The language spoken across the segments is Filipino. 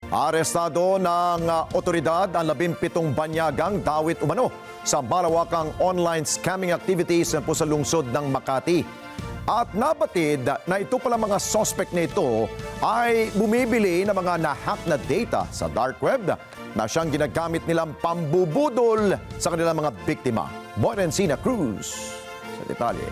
Arestado ng otoridad ang 17 banyagang dawit umano sa malawakang online scamming activities po sa lungsod ng Makati. At nabatid na ito pala mga suspect na ito ay bumibili ng mga na-hack na data sa dark web na siyang ginagamit nilang pambubudol sa kanilang mga biktima. Borencina Cruz sa detalye.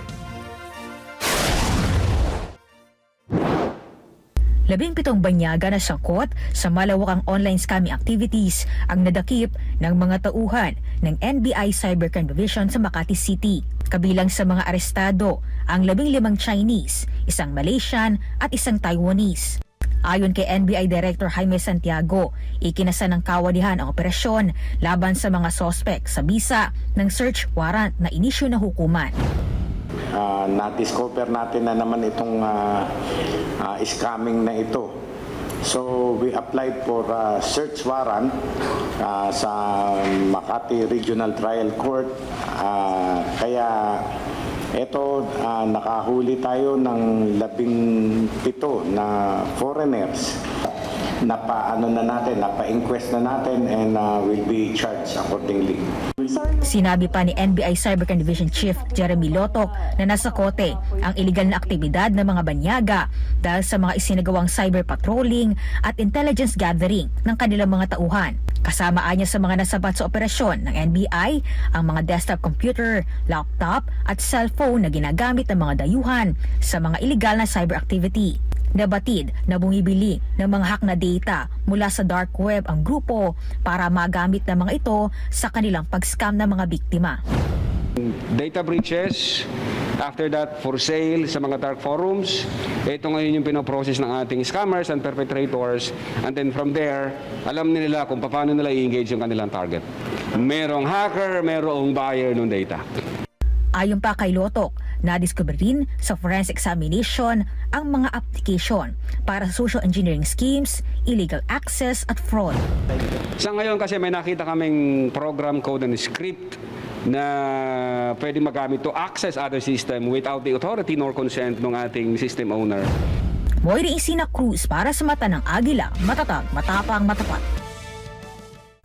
17 banyaga na sangkot sa malawakang online scamming activities ang nadakip ng mga tauhan ng NBI Cybercrime Division sa Makati City. Kabilang sa mga arestado ang 15 Chinese, isang Malaysian at isang Taiwanese. Ayon kay NBI Director Jaime Santiago, ikinasa ng kawadihan ang operasyon laban sa mga sospek sa bisa ng search warrant na inisyu na hukuman. Na-discover natin na naman itong scamming na ito. So we applied for search warrant sa Makati Regional Trial Court. Kaya ito, nakahuli tayo ng 17 na foreigners. Napa-inquest na natin and will be charged accordingly. Sinabi pa ni NBI Cybercrime Division Chief Jeremy Lotok na nasa kote ang iligal na aktibidad ng mga banyaga dahil sa mga isinagawang cyber patrolling at intelligence gathering ng kanilang mga tauhan. Kasamaan niya sa mga nasabat sa operasyon ng NBI ang mga desktop computer, laptop at cellphone na ginagamit ng mga dayuhan sa mga iligal na cyber activity. Nabatid na bumibili ng mga hack na data mula sa dark web ang grupo para magamit ng mga ito sa kanilang pag-scam ng mga biktima. Data breaches, after that for sale sa mga dark forums. Ito ngayon yung pinoprocess ng ating scammers and perpetrators, and then from there, alam nila kung paano nila i-engage yung kanilang target. Merong hacker, merong buyer ng data. Ayon pa kay Lotok, na-discover rin sa forensic examination ang mga application para sa social engineering schemes, illegal access at fraud. Sa ngayon kasi may nakita kaming program code and script na pwede magamit to access other system without the authority nor consent ng ating system owner. Borencina Cruz para sa Mata ng Agila, matatag, matapang, matapat.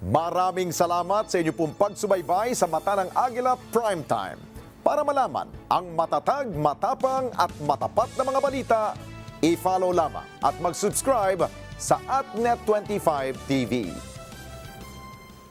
Maraming salamat sa inyo pong pagsubaybay sa Mata ng Agila Primetime. Para malaman ang matatag, matapang at matapat na mga balita, i-follow lamang at mag-subscribe sa @Net25 TV.